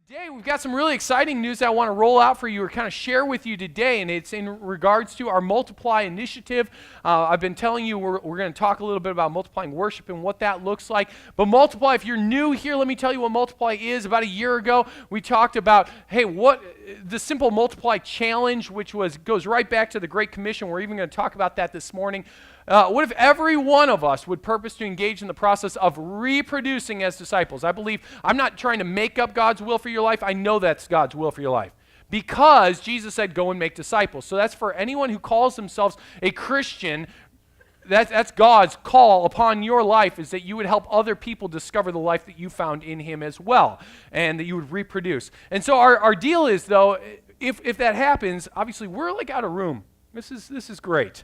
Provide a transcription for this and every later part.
Today, we've got some really exciting news that I want to roll out for you or kind of share with you today, and it's in regards to our Multiply initiative. I've been telling you we're going to talk a little bit about multiplying worship and what that looks like. But Multiply, if you're new here, let me tell you what Multiply is. About a year ago, we talked about, hey, what the simple Multiply challenge, which goes right back to the Great Commission. We're even going to talk about that this morning. What if every one of us would purpose to engage in the process of reproducing as disciples? I believe, I'm not trying to make up God's will for your life. I know that's God's will for your life. Because Jesus said, go and make disciples. So that's for anyone who calls themselves a Christian. That's God's call upon your life, is that you would help other people discover the life that you found in Him as well, and that you would reproduce. And so our deal is, though, if that happens, obviously we're like out of room. This is great.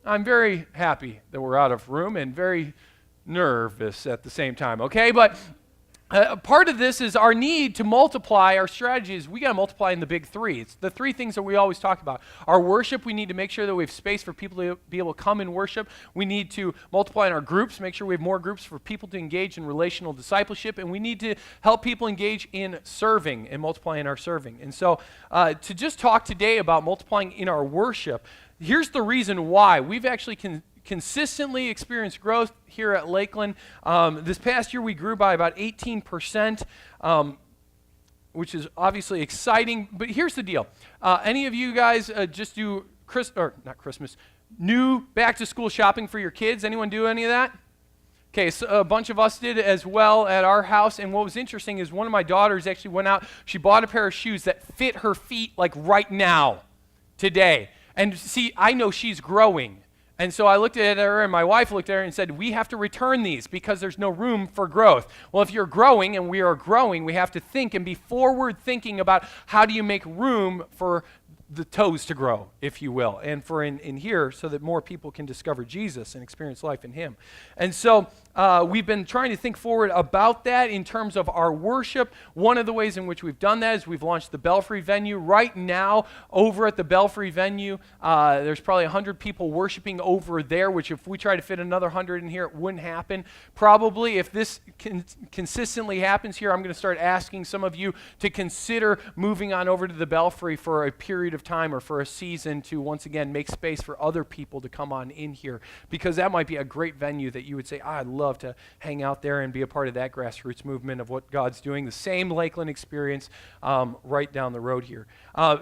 I'm very happy that we're out of room and very nervous at the same time, okay? But part of this is our need to multiply. Our strategy is we got to multiply in the big three. It's the three things that we always talk about. Our worship, we need to make sure that we have space for people to be able to come and worship. We need to multiply in our groups, make sure we have more groups for people to engage in relational discipleship, and we need to help people engage in serving and multiply in our serving. And so to just talk today about multiplying in our worship, here's the reason why. We've actually consistently experienced growth here at Lakeland. This past year we grew by about 18%, which is obviously exciting. But here's the deal. Any of you guys just do new back-to-school shopping for your kids? Anyone do any of that? Okay, so a bunch of us did as well at our house, and what was interesting is one of my daughters actually went out, she bought a pair of shoes that fit her feet like right now, today. And see, I know she's growing. And so I looked at her, and my wife looked at her and said, we have to return these because there's no room for growth. Well, if you're growing and we are growing, we have to think and be forward thinking about how do you make room for the toes to grow, if you will, and for in here so that more people can discover Jesus and experience life in Him. And so we've been trying to think forward about that in terms of our worship. One of the ways in which we've done that is we've launched the Belfry venue. Right now, over at the Belfry venue, there's probably 100 people worshiping over there, which if we try to fit another 100 in here, it wouldn't happen. Probably if this consistently happens here, I'm going to start asking some of you to consider moving on over to the Belfry for a period of time or for a season to once again make space for other people to come on in here, because that might be a great venue that you would say, I'd love to hang out there and be a part of that grassroots movement of what God's doing. The same Lakeland experience right down the road here.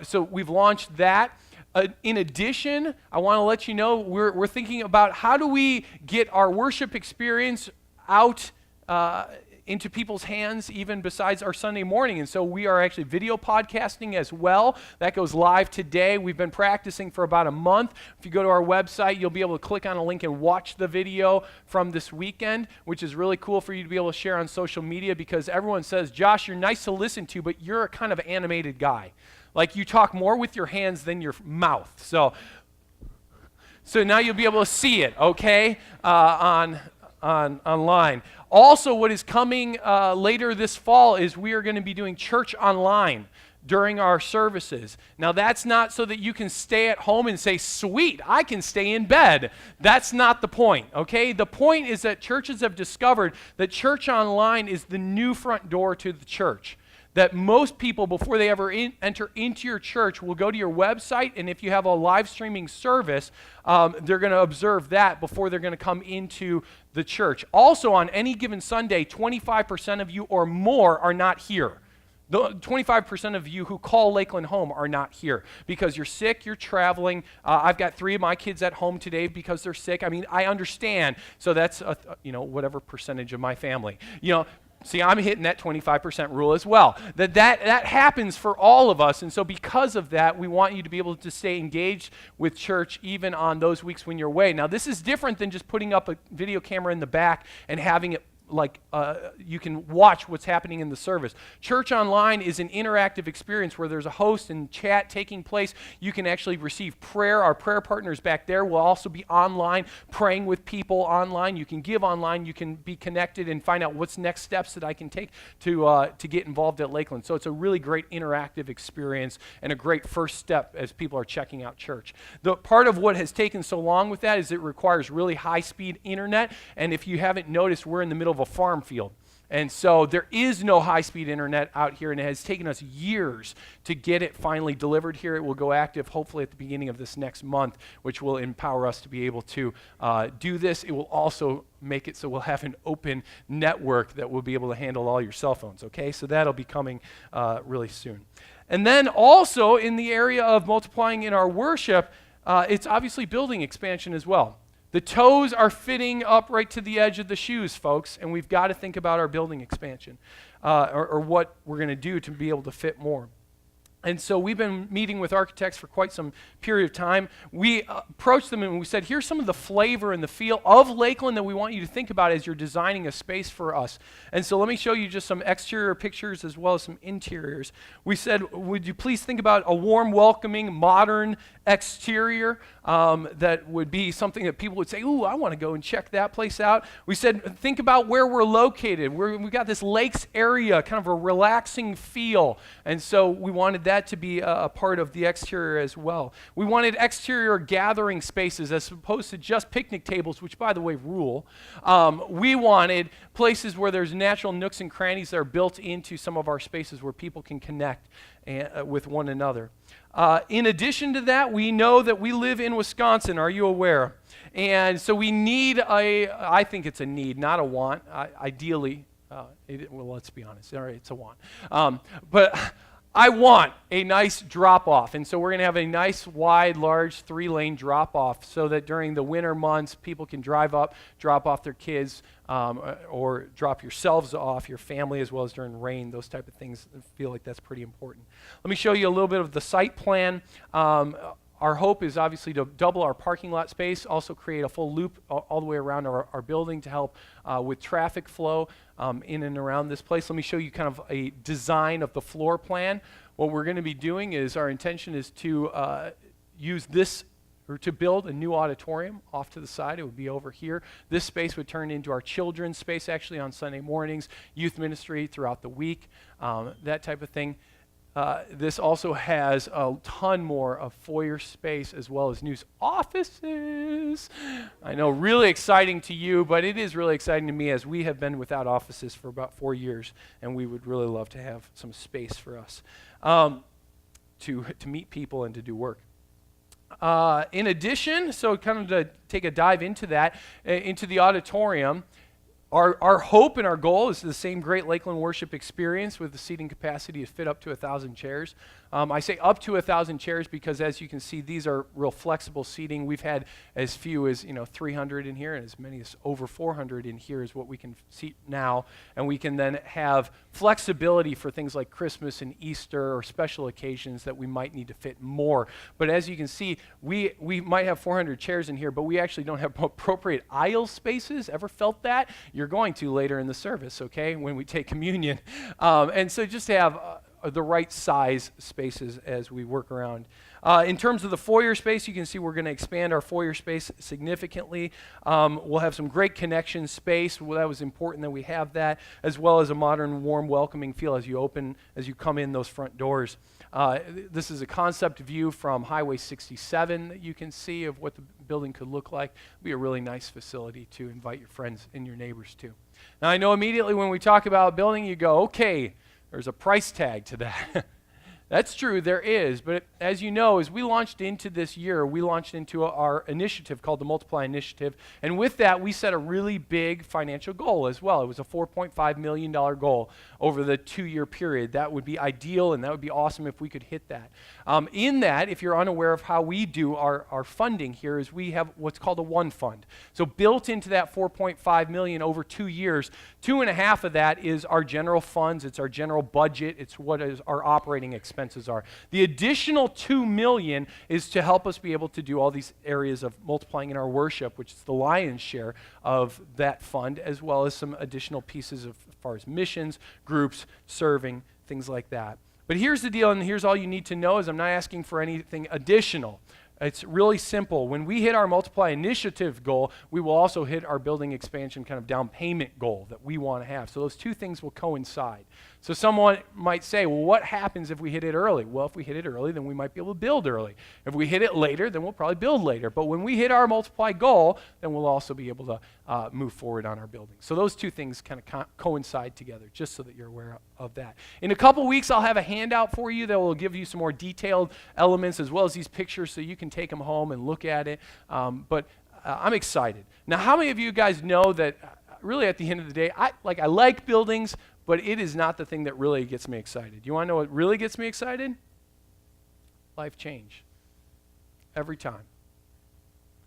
So we've launched that. In addition, I want to let you know we're thinking about how do we get our worship experience out into people's hands even besides our Sunday morning. And so we are actually video podcasting as well. That goes live today. We've been practicing for about a month. If you go to our website, you'll be able to click on a link and watch the video from this weekend, which is really cool for you to be able to share on social media, because everyone says, Josh, you're nice to listen to, but you're a kind of animated guy. Like you talk more with your hands than your mouth. So now you'll be able to see it, okay, online. Also, what is coming later this fall is we are going to be doing church online during our services. Now, that's not so that you can stay at home and say, sweet, I can stay in bed. That's not the point, okay? The point is that churches have discovered that church online is the new front door to the church. That most people, before they ever enter into your church, will go to your website, and if you have a live streaming service, they're going to observe that before they're going to come into the church. Also, on any given Sunday, 25% of you or more are not here. The 25% of you who call Lakeland home are not here because you're sick, you're traveling. I've got 3 of my kids at home today because they're sick. I mean, I understand. So that's, whatever percentage of my family. See, I'm hitting that 25% rule as well. That happens for all of us, and so because of that, we want you to be able to stay engaged with church even on those weeks when you're away. Now, this is different than just putting up a video camera in the back and having it like you can watch what's happening in the service. Church online is an interactive experience where there's a host and chat taking place. You can actually receive prayer. Our prayer partners back there will also be online, praying with people online. You can give online. You can be connected and find out what's next steps that I can take to get involved at Lakeland. So it's a really great interactive experience and a great first step as people are checking out church. The part of what has taken so long with that is it requires really high-speed internet, and if you haven't noticed, we're in the middle of a farm field. And so there is no high-speed internet out here, and it has taken us years to get it finally delivered here. It will go active hopefully at the beginning of this next month, which will empower us to be able to do this. It will also make it so we'll have an open network that will be able to handle all your cell phones, okay? So that'll be coming really soon. And then also in the area of multiplying in our worship, it's obviously building expansion as well. The toes are fitting up right to the edge of the shoes, folks, and we've got to think about our building expansion or what we're going to do to be able to fit more. And so we've been meeting with architects for quite some period of time. We approached them and we said, here's some of the flavor and the feel of Lakeland that we want you to think about as you're designing a space for us. And so let me show you just some exterior pictures as well as some interiors. We said, would you please think about a warm, welcoming, modern exterior that would be something that people would say, ooh, I want to go and check that place out. We said, think about where we're located. We've got this lakes area, kind of a relaxing feel. And so we wanted that to be a part of the exterior as well. We wanted exterior gathering spaces as opposed to just picnic tables, which, by the way, rule. We wanted places where there's natural nooks and crannies that are built into some of our spaces where people can connect with one another. In addition to that, we know that we live in Wisconsin. Are you aware? And so we need I think it's a need, not a want. Ideally, well, let's be honest. All right, it's a want. But I want a nice drop-off, and so we're going to have a nice, wide, large 3-lane drop-off so that during the winter months, people can drive up, drop off their kids, or drop yourselves off, your family, as well as during rain, those type of things. I feel like that's pretty important. Let me show you a little bit of the site plan. Our hope is obviously to double our parking lot space, also create a full loop all the way around our building to help with traffic flow in and around this place. Let me show you kind of a design of the floor plan. What we're going to be doing is our intention is to use this or to build a new auditorium off to the side. It would be over here. This space would turn into our children's space actually on Sunday mornings, youth ministry throughout the week, that type of thing. This also has a ton more of foyer space as well as new offices. I know, really exciting to you, but it is really exciting to me as we have been without offices for about 4 years, and we would really love to have some space for us to meet people and to do work. In addition, so kind of to take a dive into that, into the auditorium, Our hope and our goal is the same Great Lakeland worship experience with the seating capacity to fit up to 1,000 chairs. I say up to 1,000 chairs because, as you can see, these are real flexible seating. We've had as few as 300 in here, and as many as over 400 in here is what we can seat now. And we can then have flexibility for things like Christmas and Easter or special occasions that we might need to fit more. But as you can see, we might have 400 chairs in here, but we actually don't have appropriate aisle spaces. Ever felt that? You're going to later in the service, okay, when we take communion. And so just to have the right size spaces as we work around. In terms of the foyer space, you can see we're going to expand our foyer space significantly. We'll have some great connection space. Well, that was important that we have that, as well as a modern, warm, welcoming feel as you come in those front doors. This is a concept view from Highway 67 that you can see of what the building could look like. It'll be a really nice facility to invite your friends and your neighbors to. Now, I know immediately when we talk about building, you go, okay, there's a price tag to that. That's true, there is, but as you know, as we launched into this year, we launched into our initiative called the Multiply Initiative, and with that, we set a really big financial goal as well. It was a $4.5 million goal over the 2-year period. That would be ideal, and that would be awesome if we could hit that. In that, if you're unaware of how we do our funding here, is we have what's called a one fund. So built into that $4.5 million over 2 years, 2.5 of that is our general funds, it's our general budget, it's what is our operating expenses are. The additional $2 million is to help us be able to do all these areas of multiplying in our worship, which is the lion's share of that fund, as well as some additional pieces as far as missions, groups, serving, things like that. But here's the deal, and here's all you need to know, is I'm not asking for anything additional. It's really simple. When we hit our Multiply Initiative goal, we will also hit our building expansion kind of down payment goal that we want to have. So those two things will coincide. So someone might say, well, what happens if we hit it early? Well, if we hit it early, then we might be able to build early. If we hit it later, then we'll probably build later. But when we hit our multiply goal, then we'll also be able to move forward on our building. So those two things kind of coincide together, just so that you're aware of that. In a couple weeks, I'll have a handout for you that will give you some more detailed elements as well as these pictures so you can take them home and look at it. But I'm excited. Now, how many of you guys know that really at the end of the day, I like buildings, but it is not the thing that really gets me excited. You want to know what really gets me excited? Life change. Every time.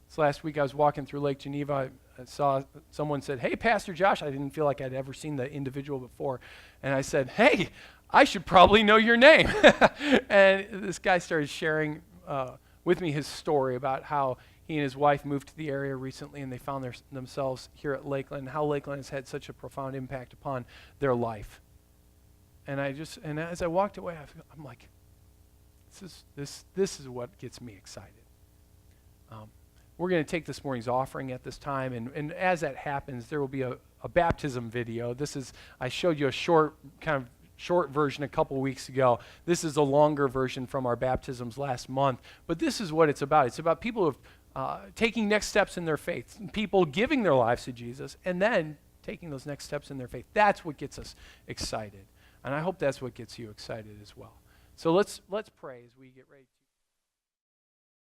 So last week I was walking through Lake Geneva. I saw someone said, hey, Pastor Josh. I didn't feel like I'd ever seen the individual before. And I said, hey, I should probably know your name. And this guy started sharing with me his story about how he and his wife moved to the area recently, and they found themselves here at Lakeland, and how Lakeland has had such a profound impact upon their life. And as I walked away, I'm like, this is what gets me excited. We're going to take this morning's offering at this time, and as that happens, there will be a baptism video. I showed you a short version a couple weeks ago. This is a longer version from our baptisms last month, but this is what it's about. It's about people who have taking next steps in their faith, people giving their lives to Jesus, and then taking those next steps in their faith. That's what gets us excited. And I hope that's what gets you excited as well. So let's pray as we get ready to